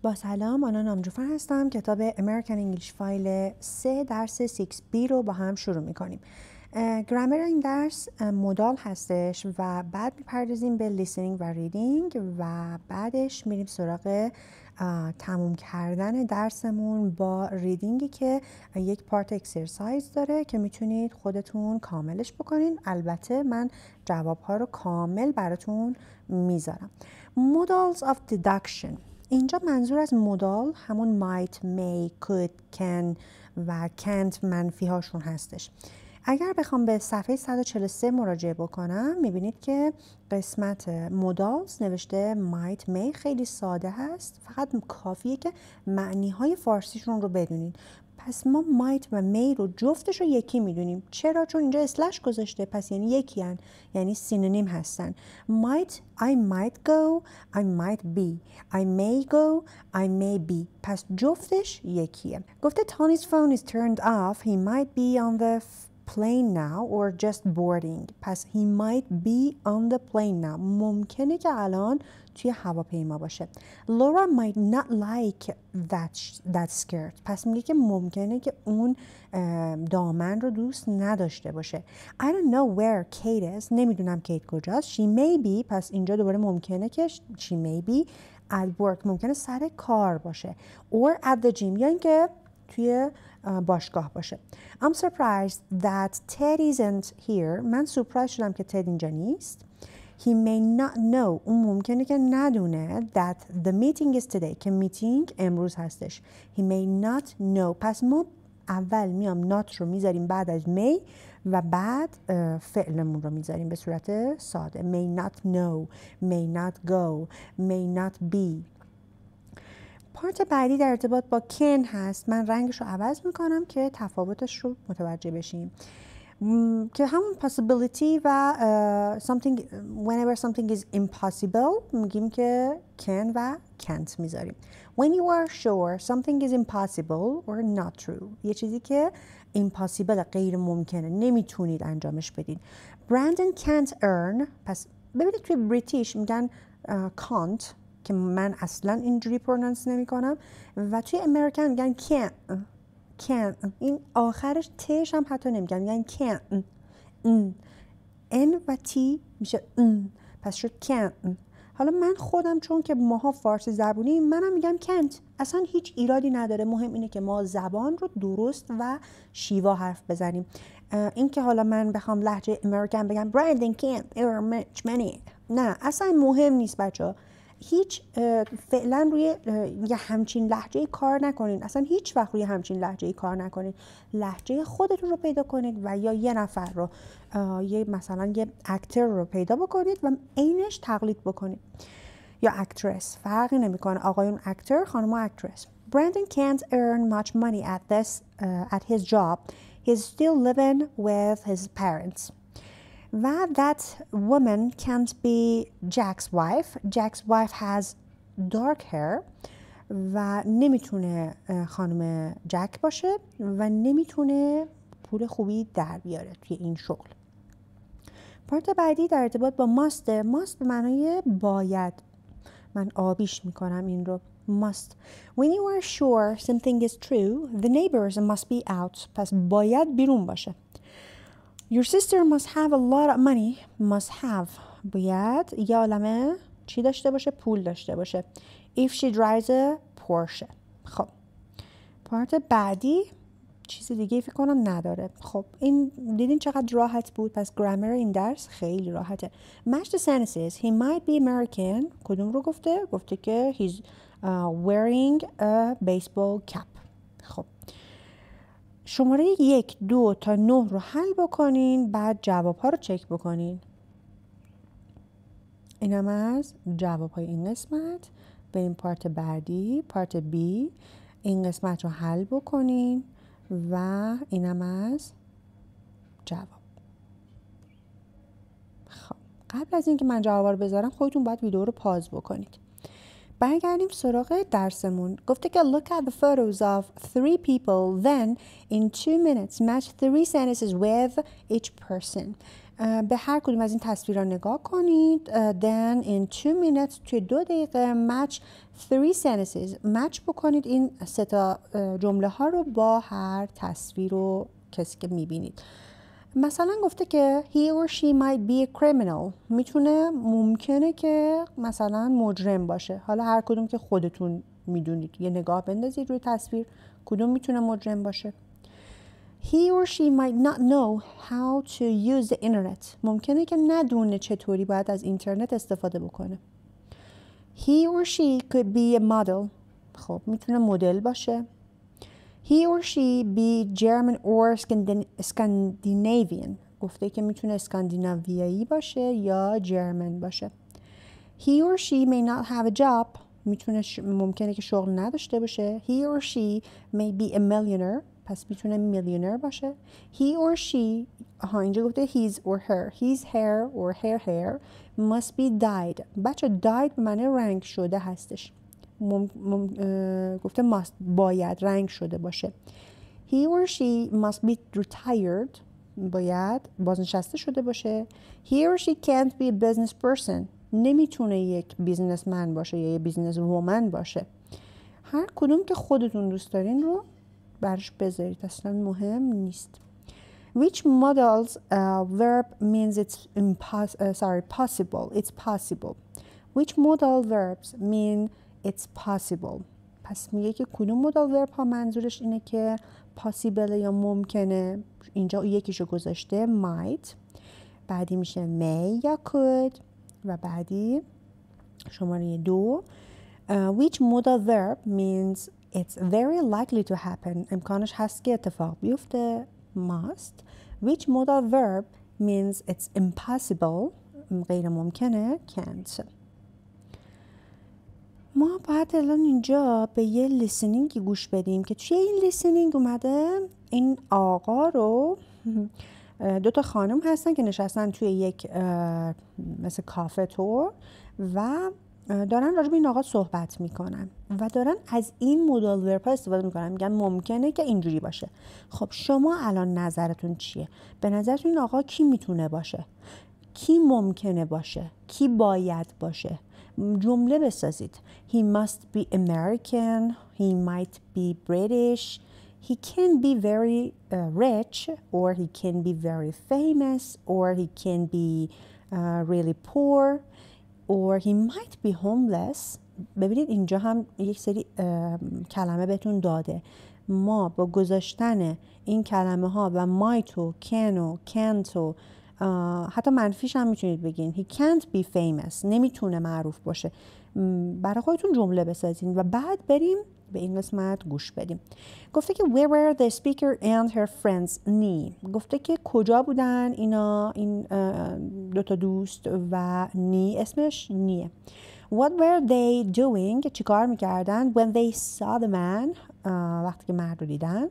با سلام، آنا نامجوفر هستم. کتاب American English فایل 3 درس 6B رو با هم شروع میکنیم. گرامر این درس مودال هستش و بعد میپردازیم به listening و reading و بعدش میریم سراغ تموم کردن درسمون با ریدینگی که یک پارت اکسرسایز داره که میتونید خودتون کاملش بکنین. البته من جوابها رو کامل براتون میذارم. Modals of deduction. اینجا منظور از مودال همون might, may, could, can و can't منفی هاشون هستش. اگر بخوام به صفحه 143 مراجعه بکنم میبینید که قسمت مودالز نوشته might, may خیلی ساده هست، فقط کافیه که معنی های فارسیشون رو بدونین. پس ما might و may رو جفتش رو یکی میدونیم. چرا؟ چون اینجا اسلش گذاشته، پس یعنی یکی هن. یعنی سینونیم هستن. might I might go, I might be. I may go, I may be. پس جفتش یکیه. گفته Tony's phone is turned off. He might be on the plane now or just boarding. پس he might be on the plane now. ممکنه که الان توی هواپیما باشه. Laura might not like that skirt. پس میگه که ممکنه که اون دامن رو دوست نداشته باشه. I don't know where Kate is. نمیدونم کیت کجاست. She may be. پس اینجا دوباره ممکنه که she may be at work. ممکنه سر کار باشه. Or at the gym. یا اینکه توی باشگاه باشه. I'm surprised that Ted isn't here. من سورپرایز شدم که تد اینجا نیست. He may not know. اون ممکنه که ندونه that the meeting is today. که میتینگ امروز هستش. He may not know. پس ما اول میام not رو میذاریم بعد از may و بعد فعلمون رو میذاریم به صورت ساده. May not know. May not go. May not be. پارت بعدی در ارتباط با can هست. من رنگش رو عوض میکنم که تفاوتش رو متوجه بشیم. که همون possibility و something whenever something is impossible میگیم که can و can't میذاریم. When you are sure something is impossible or not true. یه چیزی که impossible غیر ممکنه، نمیتونید انجامش بدید. Brandon can't earn. پس ببینید توی بریتیش میگن can't که من اصلا اینجوری پرونانس نمی کنم و توی امریکن میگن can. این آخرش تش هم حتی نمیگن، میگن can. n و t میشه پس شد can. حالا من خودم چون که ماها فارسی زبونی منم میگم can't. اصلا هیچ ایرادی نداره، مهم اینه که ما زبان رو درست و شیوا حرف بزنیم. این که حالا من بخوام لهجه امریکن بگم Brandon can't earn much money، نه اصلا مهم نیست بچه. هیچ فعلا روی یه همچین لهجه‌ای کار نکنین. اصلا هیچ وقت روی همچین لهجه‌ای کار نکنین. لهجه خودتون رو پیدا کنید و یا یه نفر رو مثلا یه اکتر رو پیدا بکنید و عینش تقلید بکنید. یا اکترس، فرقی نمیکنه، آقایون اکتر، خانم اکترس. Brandon can't earn much money at his job. He's still living with his parents. و that woman can't be Jack's wife. Jack's wife has dark hair و نمیتونه خانم جک باشه و نمیتونه پول خوبی در بیاره توی این شغل. پارت بعدی در ارتباط با must. must به معنای باید. من آبیش میکنم این رو. must. When you are sure something is true, the neighbors must be out. پس باید بیرون باشه. Your sister must have a lot of money. Must have. باید یه عالمه چی داشته باشه؟ پول داشته باشه. If she drives a Porsche. خب پارت بعدی چیز دیگه فکر کنم نداره. خب این دیدین چقدر راحت بود؟ پس گرامر این درس خیلی راحته. Match the sentences. He might be American. کدوم رو گفته؟ گفته که he's wearing a baseball cap. خب شماره 1 2 تا 9 رو حل بکنین، بعد جواب ها رو چک بکنین. اینم از جواب های این قسمت. بریم پارت بعدی، پارت B. این قسمت رو حل بکنین و اینم از جواب. خب قبل از اینکه من جواب رو بذارم خودتون باید ویدیو رو پاز بکنید. برگردیم سراغ درسمون. گفته که look at the photos of 3 people then in 2 minutes match 3 sentences with each person. به هر کدوم از این تصویرها نگاه کنید. Then in 2 minutes توی 2 دقیقه match 3 sentences. match بکنید این 3 تا جمله ها رو با هر تصویر و کسی که میبینید. مثلا گفته که he or she might be a criminal. ممکنه که مثلا مجرم باشه. حالا هر کدوم که خودتون میدونید یه نگاه بندازید روی تصویر کدوم میتونه مجرم باشه. He or she might not know how to use the internet. ممکنه که ندونه چطوری باید از اینترنت استفاده بکنه. He or she could be a model. خب میتونه مدل باشه. He or she be German or Scandinavian. گفته که میتونه اسکاندیناویایی باشه یا جرمن باشه. He or she may not have a job. ممکنه که شغل نداشته باشه. He or she may be a millionaire. پس میتونه میلیونر باشه. He or she اینجا گفته his or her. His hair or her hair must be dyed. bachcha dyed به معنی رنگ شده هستش. گفته must باید رنگ شده باشه. He or she must be retired. باید بازنشسته شده باشه. He or she can't be a business person. نمیتونه یک بیزنسمن باشه یا یک بیزنس وومن باشه. هر کدوم که خودتون دوست دارین رو برش بذارید، اصلا مهم نیست. Which modals verb means it's possible. It's possible. Which modal verbs mean it's possible. پس میگه که کدوم مدال ورب ها منظورش اینه که possible یا ممکنه. اینجا یکیشو گذاشته might، بعدی میشه may یا could و بعدی شماره 2 which modal verb means it's very likely to happen. امکانش هست که اتفاق بیفته must. Which modal verb means it's impossible. غیر ممکنه can't. ما باید الان اینجا به یه لیسنینگ گوش بدیم که توی این لیسنینگ اومده این آقا رو 2 تا خانم هستن که نشستن توی یک مثل کافه تور و دارن راجع به این آقا صحبت میکنن و دارن از این مدال ورب ها استفاده میکنن. میگن ممکنه که اینجوری باشه. خب شما الان نظرتون چیه؟ به نظرتون این آقا کی میتونه باشه؟ کی ممکنه باشه؟ کی باید باشه؟ جمله بسازید. He must be American. He might be British. He can be very rich, or he can be very famous, or he can be really poor, or he might be homeless. ببینید اینجا هم یک سری کلمه بهتون داده. ما با گذاشتن این کلمه ها و might و can و can't و حتی منفیش هم میتونید بگین. He can't be famous. نمیتونه معروف باشه. برای خودتون جمله بسازین و بعد بریم به این قسمت گوش بدیم. گفته که where were the speaker and her friends نی. گفته که کجا بودن اینا، این 2 تا دوست و نی اسمش نیه. What were they doing؟ چی کار میکردن؟ When they saw the man وقتی که مرد رو دیدن.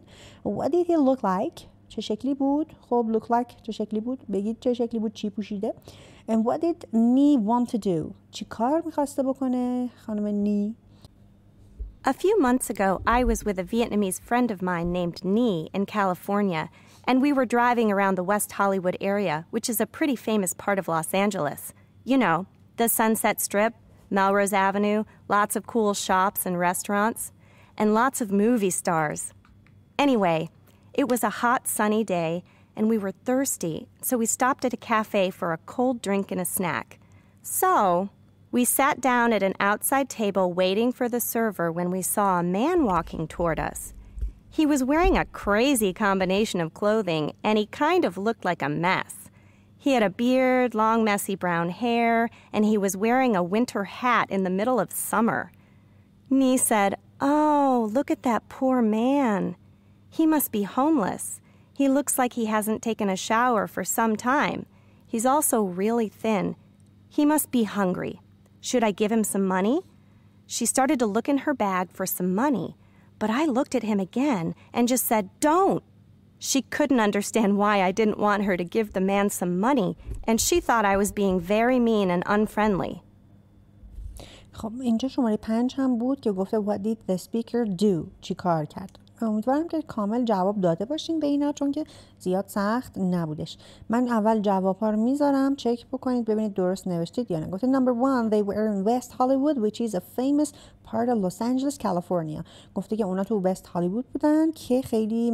What did he look like؟ چه شکلی بود؟ خب look like چه شکلی بود؟ بگید چه شکلی بود، چی پوشیده. And what did Ni want to do؟ چی کار میخواسته بکنه خانم نی؟ A few months ago, I was with a Vietnamese friend of mine named Nhi in California, and we were driving around the West Hollywood area, which is a pretty famous part of Los Angeles. You know, the Sunset Strip, Melrose Avenue, lots of cool shops and restaurants, and lots of movie stars. Anyway, it was a hot, sunny day, and we were thirsty, so we stopped at a cafe for a cold drink and a snack. So we sat down at an outside table waiting for the server when we saw a man walking toward us. He was wearing a crazy combination of clothing, and he kind of looked like a mess. He had a beard, long messy brown hair, and he was wearing a winter hat in the middle of summer. Nhi said, "Oh, look at that poor man. He must be homeless. He looks like he hasn't taken a shower for some time. He's also really thin. He must be hungry. Should I give him some money?" She started to look in her bag for some money, but I looked at him again and just said, "Don't." She couldn't understand why I didn't want her to give the man some money, and she thought I was being very mean and unfriendly. خب اینجا شماره 5 هم بود که گفته what did the speaker do؟ چی کار کرد؟ امیدوارم که کامل جواب داده باشین به اینا، چون که زیاد سخت نبودش. من اول جواب‌ها رو میذارم چک بکنید ببینید درست نوشتید یا نه. گفته number 1 they were in West Hollywood which is a famous part of Los Angeles, California. گفته که اونا تو وست هالیوود بودن که خیلی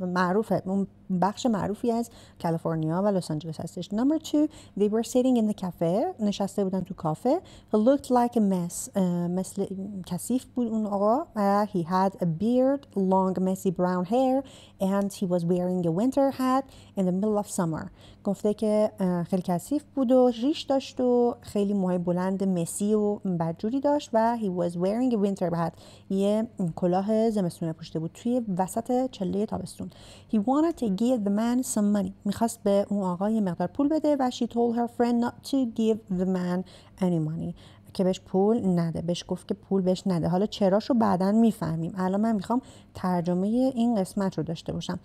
معروفه اون بخش معروفی از کالیفرنیا و لس آنجلس هستش. Number 2 they were sitting in the cafe. نشسته بودن تو کافه. He looked like a mess. مثل کثیف بود اون آقا. He had a beard, long messy brown hair and he was wearing a winter hat in the middle of summer. گفته که خیلی کثیف بود و ریش داشت و خیلی موهای بلند مسی و بدجوری داشت و he was wearing a winter hat. یه کلاه زمستونه پوشیده بود توی وسط چله تابستون. He wanted to give the man some money. میخواست به اون آقا یه مقدار پول بده و she told her friend not to give the man any money. که بهش پول نده. بهش گفت که پول بهش نده. حالا چراشو بعداً میفهمیم. الان من میخوام ترجمه این قسمت رو داشته باشم.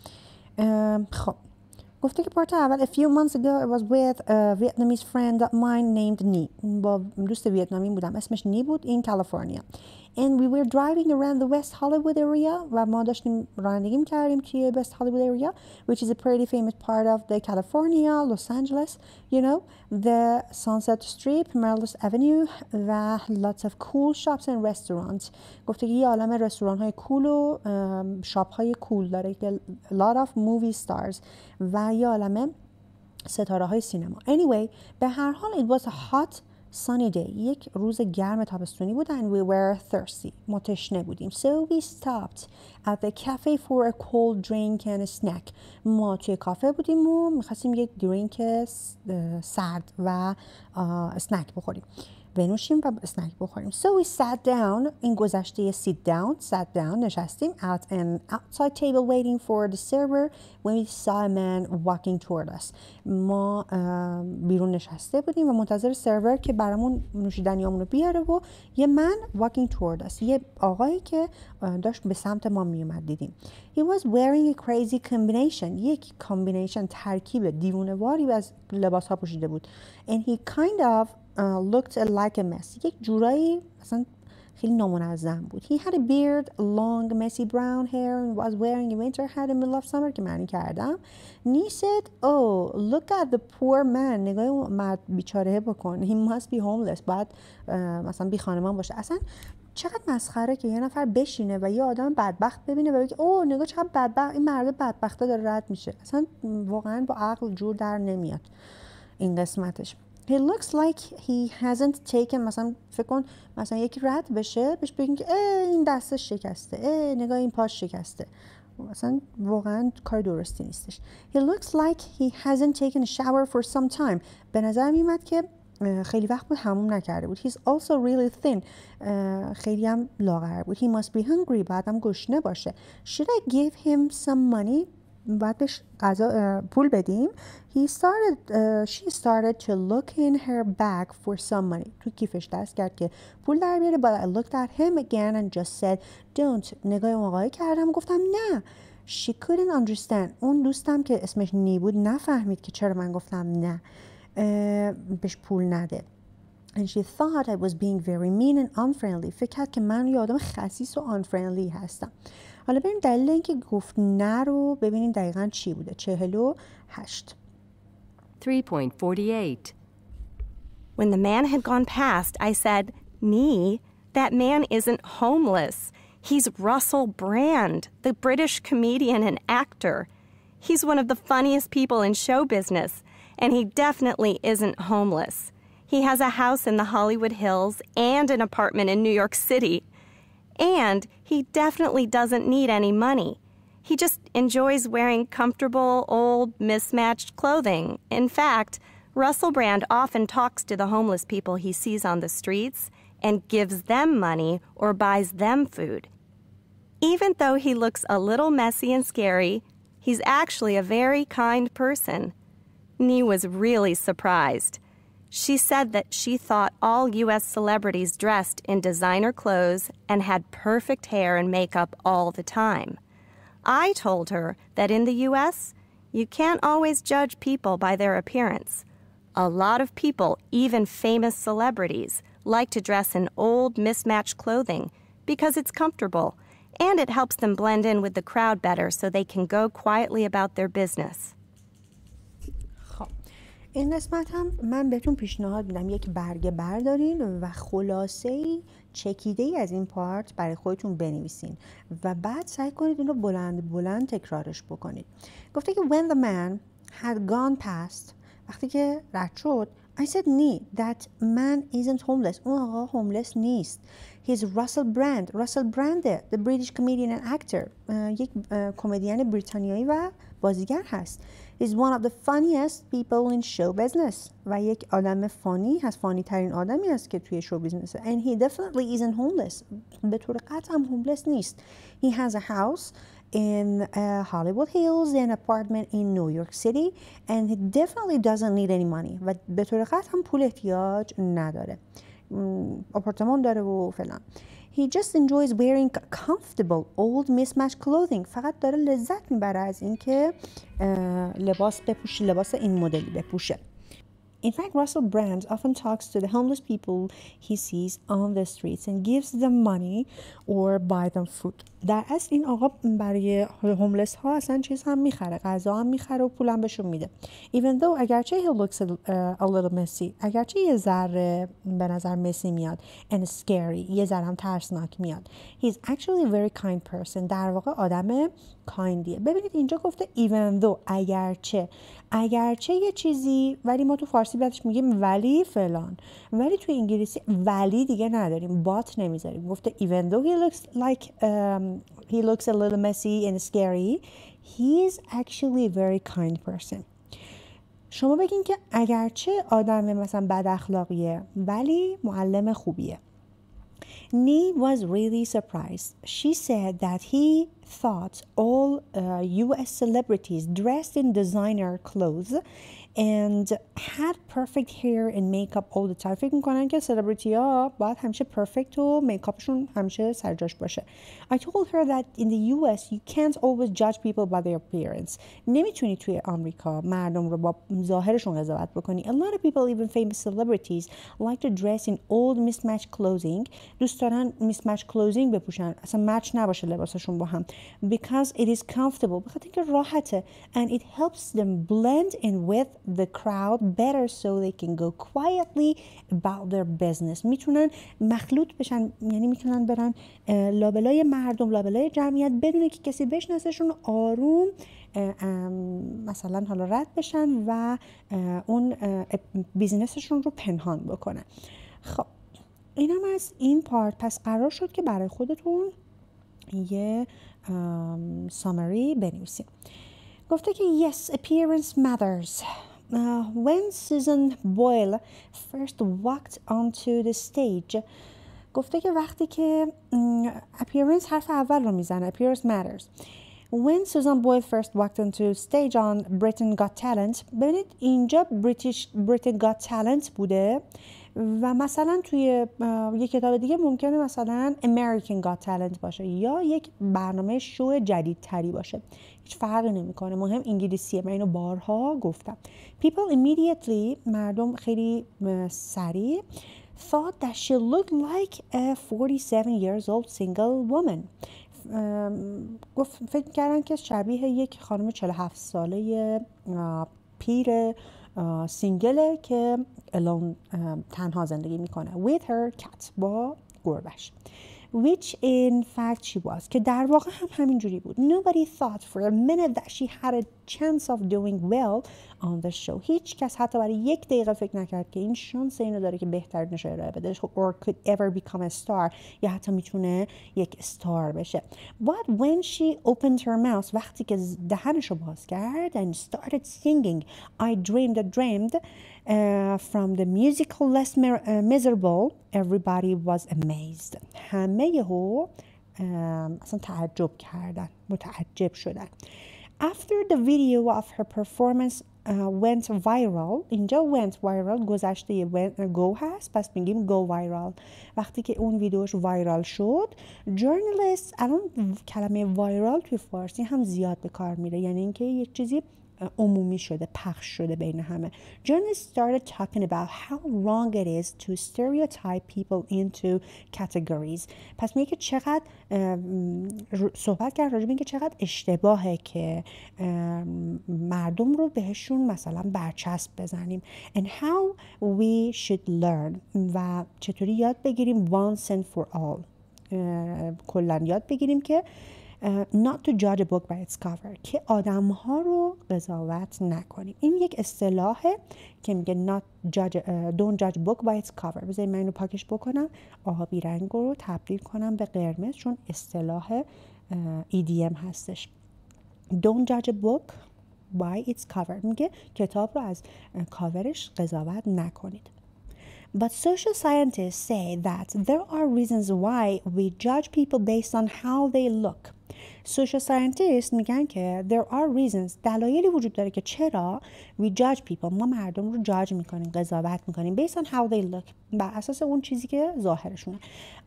خب گفته که پارت اول a few months ago I was with a Vietnamese friend of mine named Nhi. با دوست ویتنامی بودم اسمش نی بود in California. And we were driving around the West Hollywood area و ما داشتیم رانندگی می‌کردیم توی West Hollywood area which is a pretty famous part of the California, Los Angeles, you know, the Sunset Strip, Melrose Avenue و lots of cool shops and restaurants. گفته که یه عالمه رستوران‌های کول و شاپ‌های کول داره که lot of movie stars و یه عالمه ستاره‌های سینما. Anyway, به هر حال it was a hot sunny day. یک روز گرم تابستونی بود and we were thirsty. ما تشنه بودیم. So we stopped at the cafe for a cold drink and a snack. ما توی کافه بودیم و می‌خواستیم یک درینک سرد و اسنک بخوریم. بنوشیم و اسنک بخوریم. So we sat down. این گذشته sit down نشستیم at an outside table waiting for the server when we saw a man walking toward us. ما بیرون نشسته بودیم و منتظر سرور که برامون نوشیدنیامون رو بیاره و یه من walking toward us. یه آقایی که داشت به سمت ما میومد دیدیم. He was wearing a crazy combination. یک کامبینیشن ترکیب دیوونه‌واری از لباس‌ها پوشیده بود. And he kind of looked like a mess. یک جورایی مثلا خیلی نامنظم بود. He had a beard, long messy brown hair and was wearing a winter hat in the middle of summer که معنی کردم. He said, oh, look at the poor man. نگاه اون مرد بیچاره بکن. He must be homeless. باید مثلا بی خانمان باشه. اصلا چقدر مسخره که یه نفر بشینه و یه آدم بدبخت ببینه و بگه اوه نگاه چقدر بدبخت این مرد بدبخته داره رد میشه. اصلا واقعا با عقل جور در نمیاد این قسمتش. He looks like he hasn't taken مثلا فکر کن مثلا یکی رد بشه بهش بگین که این دستش شکسته نگاه این پاش شکسته مثلا واقعا کار درستی نیستش. He looks like he hasn't taken a shower for some time. به نظر میاد که خیلی وقت بود حموم نکرده بود. He's also really thin. خیلی هم لاغر بود. He must be hungry. بعدم گشنه باشه. Should I give him some money? باید بهش پول بدیم. She started to look in her bag for some money. تو کیفش دست کرد که پول در بیاره. But I looked at him again and just said don't. نگاه اون آقای کردم گفتم نه. She couldn't understand. اون دوستم که اسمش نی بود نفهمید که چرا من گفتم نه بهش پول نده. And she thought I was being very mean and unfriendly. فکر کرد که من یه آدم خسیس و unfriendly هستم. حالا بریم دلیل اینکه گفت نه رو ببینیم دقیقاً چی بوده. 48. 3.48 When the man had gone past, I said, Nee, that man isn't homeless. He's Russell Brand, the British comedian and actor. He's one of the funniest people in show business, and he definitely isn't homeless. He has a house in the Hollywood Hills and an apartment in New York City. And he definitely doesn't need any money. He just enjoys wearing comfortable, old, mismatched clothing. In fact, Russell Brand often talks to the homeless people he sees on the streets and gives them money or buys them food. Even though he looks a little messy and scary, he's actually a very kind person. Nee was really surprised. She said that she thought all U.S. celebrities dressed in designer clothes and had perfect hair and makeup all the time. I told her that in the U.S., you can't always judge people by their appearance. A lot of people, even famous celebrities, like to dress in old, mismatched clothing because it's comfortable And it helps them blend in with the crowd better so they can go quietly about their business. خب این قسمت هم من بهتون پیشنهاد میدم یک برگه بردارین و خلاصه‌ای چکیده‌ای از این پارت برای خودتون بنویسین و بعد سعی کنید اون رو بلند بلند تکرارش بکنید. گفته که when the man had gone past، وقتی که رد شد I said nee, that man isn't homeless. اون آقا homeless نیست. He's Russell Brand. Russell Brand, the British comedian and actor. یک کمدین بریتانیایی و بازیگر هست. He's one of the funniest people in show business. و یک آدم فانی هست، فانی ترین آدمی است که توی شو بیزنسه. And he definitely isn't homeless. به طور قطع هم homeless نیست. He has a house in Hollywood Hills, an apartment in New York City, and he definitely doesn't need any money. و به طور قطع هم پول احتیاج نداره. آپارتمان داره و فلان. He just enjoys wearing comfortable old mismatched clothing. فقط داره لذت میبره از اینکه لباس بپوشه، لباس این مدلی بپوشه. In fact, Russell Brand often talks to the homeless people he sees on the streets and gives them money or buy them food. در اصل این آقا برای هوملس ها اصلا چیز هم میخره، غذا هم میخره و پول هم بهشون میده. Even though اگرچه he looks a little messy، اگرچه یه ذره به نظر مسی میاد and scary، یه ذره هم ترسناک میاد. He's actually a very kind person. در واقع آدم کایندیه. ببینید اینجا گفته even though، اگرچه یه چیزی، ولی ما تو فارسی بعدش میگیم ولی فلان، ولی تو انگلیسی ولی دیگه نداریم، بات نمیذاریم. گفته even though he looks a little messy and scary, he's actually a very kind person. شما بگین که اگرچه آدم مثلا بد اخلاقیه ولی معلم خوبیه. Nee was really surprised. She said that he thought all US celebrities dressed in designer clothes and had perfect hair and makeup all the time. فکر میکنن که سلبریتی ها باید همیشه پرفکت و میکاپشون همیشه سر جاش باشه. I told her that in the US you can't always judge people by their appearance. نمیتونی توی آمریکا مردم رو با ظاهرشون قضاوت بکنی. A lot of people, even famous celebrities, like to dress in old mismatched clothing. دوست دارن mismatched clothing بپوشن، اصلا مچ نباشه لباسشون با هم. Because it is comfortable. بخاطر اینکه راحته. And it helps them blend in with the crowd better so they can go quietly about their business. میتونن مخلوط بشن، یعنی میتونن برن لابلای مردم، لابلای جمعیت بدون که کسی بشناسشون، آروم مثلا حالا رد بشن و اون بیزنسشون رو پنهان بکنن. خب اینم از این پارت. پس قرار شد که برای خودتون یه سامری بنویسیم. گفته که yes, appearance matters. When Susan Boyle first walked onto the stage، گفته که وقتی که appearance حرف اول رو میزنه، appearance matters. When Susan Boyle first walked onto stage on Britain Got Talent، ببینید اینجا Britain Got Talent بوده و مثلا توی یک کتاب دیگه ممکنه مثلا American Got Talent باشه یا یک برنامه شو جدیدتری باشه. هیچ فرقی نمیکنه، مهم انگلیسیه. من اینو بارها گفتم. People immediately، مردم خیلی سریع thought that she looked like a 47 years old single woman. فکر کردن که شبیه یک خانم 47 ساله پیر سینگله که الان تنها زندگی میکنه. With her cat، با گربش. Which in fact she was، که در واقع هم همینجوری بود. Nobody thought for a minute that she had a chance of doing well on the show. هیچ کس حتی برای یک دقیقه فکر نکرد که این شانس اینو داره که بهتر نشه ارائه بده or could ever become a star، یا حتی میتونه یک استار بشه. But when she opened her mouth، وقتی که دهنشو باز کرد and started singing I dreamed from the musical less miserable، everybody was amazed. همه یهو اصلا تعجب کردن، متعجب شدن. After the video of her performance went viral، اینجا went viral گذشته go هست، پس میگیم go viral. وقتی که اون ویدیوش وایرال شد، journalists، الان کلمه viral توی فارسی هم زیاد به کار میره، یعنی اینکه یک چیزی عمومی شده، پخش شده بین همه. Journalists started talking about how wrong it is to stereotype people into categories. پس میگه که چقدر صحبت کرد راجع به اینکه چقدر اشتباهه که مردم رو بهشون مثلا برچسب بزنیم. And how we should learn و چطوری یاد بگیریم once and for all. کلا یاد بگیریم که not to judge a book by its cover، که آدم ها رو قضاوت نکنیم. این یک اصطلاحه که میگه don't judge a book by its cover. بذارید من اینو پاکش بکنم، آبی رنگ رو تبدیل کنم به قرمز، چون اصطلاح EDM هستش. don't judge a book by its cover، میگه کتاب رو از کاورش قضاوت نکنید. But social scientists say that there are reasons why we judge people based on how they look. Social scientists میگن که there are reasons، دلایلی وجود داره که چرا we judge people، ما مردم رو judge میکنیم، قضاوت میکنیم based on how they look، بر اساس اون چیزی که ظاهرشونه.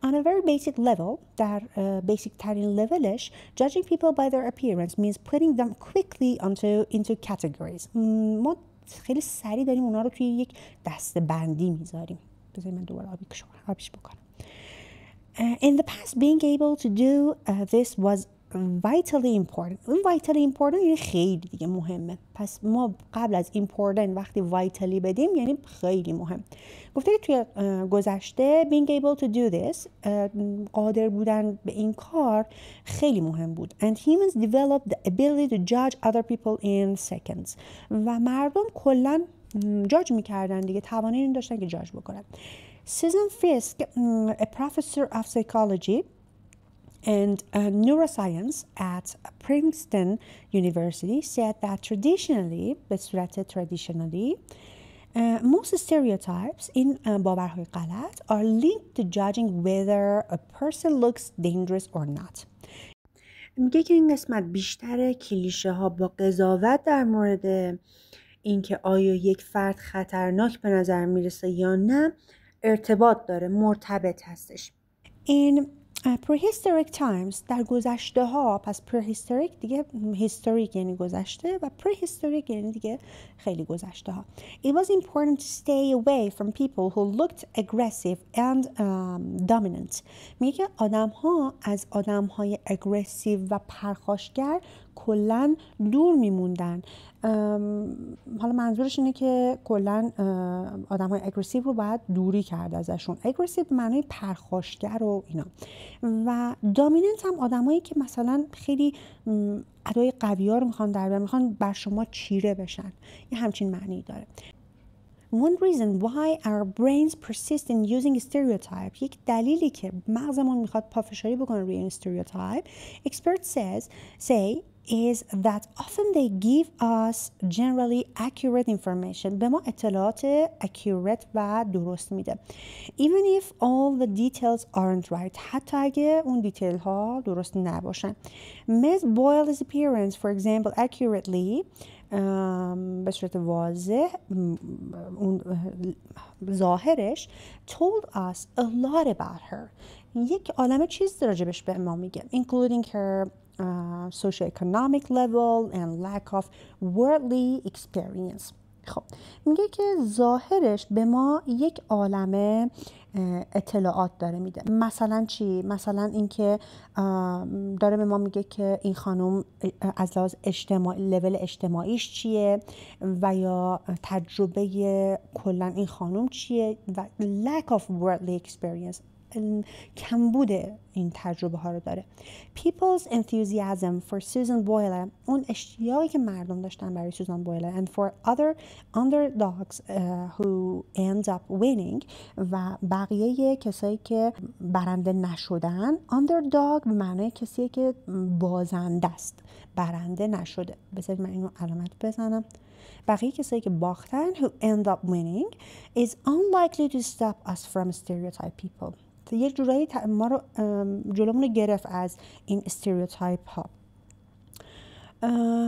On a very basic level، در basic ترین levelش judging people by their appearance means putting them quickly into categories. ما خیلی سریع داریم اونا رو توی یک دسته بندی میذاریم. بذارید من دوباره آبیش بکنم. In the past being able to do this was vitally important. اون vitally important یعنی خیلی دیگه مهمه. پس ما قبل از important وقتی vitally بدیم یعنی خیلی مهم. گفته که توی گذشته being able to do this، قادر بودن به این کار خیلی مهم بود. And humans developed the ability to judge other people in seconds. و مردم کلا جاج میکردن دیگه، توانایی این داشتن که جاج بکنن. Susan Fiske, a professor of psychology and neuroscience at Princeton University, said that traditionally, به صورت traditionally, most stereotypes این باورهای غلط are linked to judging whether a person looks dangerous or not. میگه که این قسمت بیشتر کلیشه ها با قضاوت در مورد اینکه آیا یک فرد خطرناک به نظر میرسه یا نه ارتباط داره، مرتبط هستش. In prehistoric times، در گذشته ها، پس prehistoric دیگه historic یعنی گذشته و prehistoric یعنی دیگه خیلی گذشته ها. It was important to stay away from people who looked aggressive and dominant. میگه که آدم ها از آدم های اگریسیو و پرخاشگر کلن دور میموندن. حالا منظورش اینه که کلن آدم های اگریسیو رو باید دوری کرد ازشون. اگریسیو به معنای پرخاشگر و اینا. و دامیننت هم آدم هایی که مثلا خیلی ادای قوی ها رو میخوان در بیارن، میخوان بر شما چیره بشن. یه همچین معنی داره. One reason why our brains persist in using stereotype، یک دلیلی که مغزمون میخواد پافشاری بکنه روی این stereotype، experts say is that often they give us generally accurate information. به ما اطلاعات accurate و درست میده. Even if all the details aren't right. حتی اگه اون دیتیل ها درست نباشن. Ms. Boyle's appearance, for example, accurately به صورت واضح اون ظاهرش told us a lot about her. یک عالمه چیز راجبش به ما میگه including her socioeconomic level and lack of worldly experience. خب میگه که ظاهرش به ما یک عالمه اطلاعات داره میده. مثلا چی؟ مثلا اینکه داره به ما میگه که این خانم از لحاظ اجتماعی لول اجتماعیش چیه و یا تجربه کلا این خانم چیه و lack of worldly experience، کمبود این تجربه ها رو داره. People's enthusiasm for Susan Boyle، اون اشتیاقی که مردم داشتن برای سوزان بویله and for other underdogs who end up winning، و بقیه کسایی که برنده نشدن. underdog به معنای کسیه که بازنده است، برنده نشده. بذارید من اینو علامت بزنم. بقیه کسایی که باختن who end up winning is unlikely to stop us from stereotype people. یه جورایی ما رو جلومون رو گرفت از این استریوتایپ ها.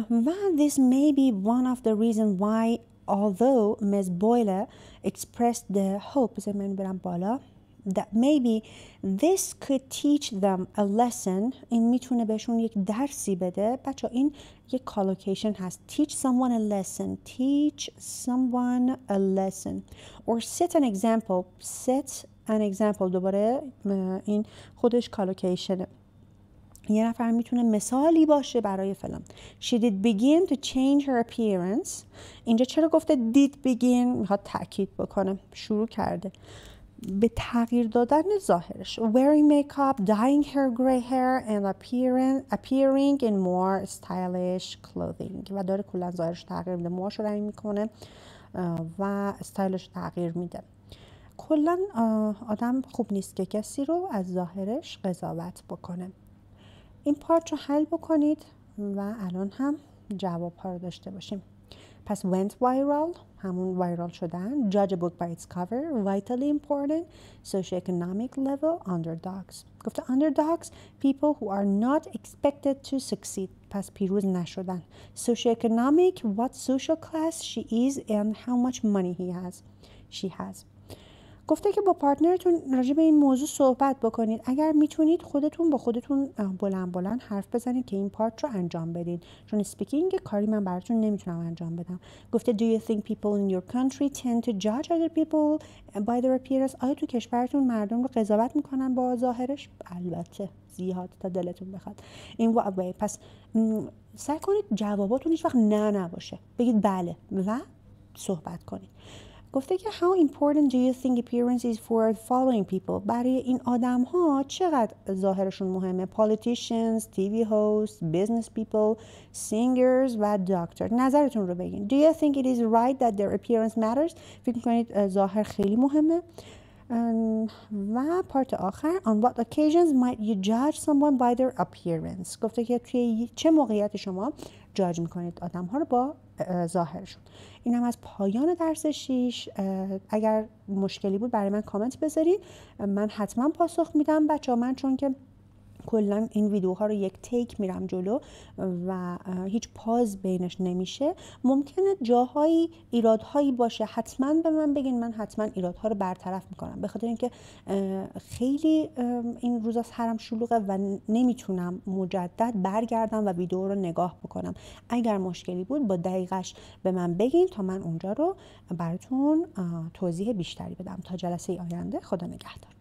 و this may be one of the reasons why although Ms. Boyle expressed the hope، بذار من برم بالا، that maybe this could teach them a lesson. این میتونه بهشون یک درسی بده. بچه این یک collocation هست. Teach someone a lesson. Teach someone a lesson. Or set an example. Set an example. دوباره این خودش collocationه. یه نفر میتونه مثالی باشه برای فلان. She did begin to change her appearance. اینجا چرا گفته did begin؟ میخواد تأکید بکنه. شروع کرده به تغییر دادن ظاهرش. Wearing makeup, dyeing her gray hair and appearing in more stylish clothing. و داره کلا ظاهرش تغییر میده. موهاش رو رنگ میکنه و استایلش تغییر میده. کلا آدم خوب نیست که کسی رو از ظاهرش قضاوت بکنه. این پارت رو حل بکنید و الان هم جواب ها رو داشته باشیم. پس went viral همون وایرال شدن. Judge a book by its cover. Vitally important. Socioeconomic level. Underdogs. گفته underdogs people who are not expected to succeed. پس پیروز نشدن. Socioeconomic what social class she is and how much money she has. گفته که با پارتنرتون راجع به این موضوع صحبت بکنید. اگر میتونید خودتون با خودتون بلند حرف بزنید که این پارت رو انجام بدید. چون اسپیکینگ کاری من براتون نمیتونم انجام بدم. گفته do you think people in your country tend to judge other people by their appearance؟ آیا تو کشورتون مردم رو قضاوت میکنن با ظاهرش؟ البته زیاد تا دلتون بخواد. این way. پس سعی کنید جواباتون هیچ وقت نه نباشه. بگید بله و صحبت کنید. گفته که how important do you think appearance is for following people؟ برای این آدم ها چقدر ظاهرشون مهمه؟ politicians, TV hosts, business people, singers و doctor. نظرتون رو بگین. Do you think it is right that their appearance matters؟ فکر میکنید ظاهر خیلی مهمه؟ و پارت آخر on what occasions might you judge someone by their appearance؟ گفته که توی چه موقعیت شما جاج میکنید آدم ها رو با ظاهرشون. این هم از پایان درس 6. اگر مشکلی بود برای من کامنت بذارید. من حتما پاسخ میدم بچه ها. من چون که کلا این ویدیوها رو یک تیک میرم جلو و هیچ پاز بینش نمیشه، ممکنه جاهایی ایرادهایی باشه، حتما به من بگین، من حتما ایرادها رو برطرف میکنم، به خاطر اینکه خیلی این روزا سرم شلوغه و نمیتونم مجدد برگردم و ویدیو رو نگاه بکنم. اگر مشکلی بود با دقیقش به من بگین تا من اونجا رو براتون توضیح بیشتری بدم. تا جلسه آینده، خدا نگهدار.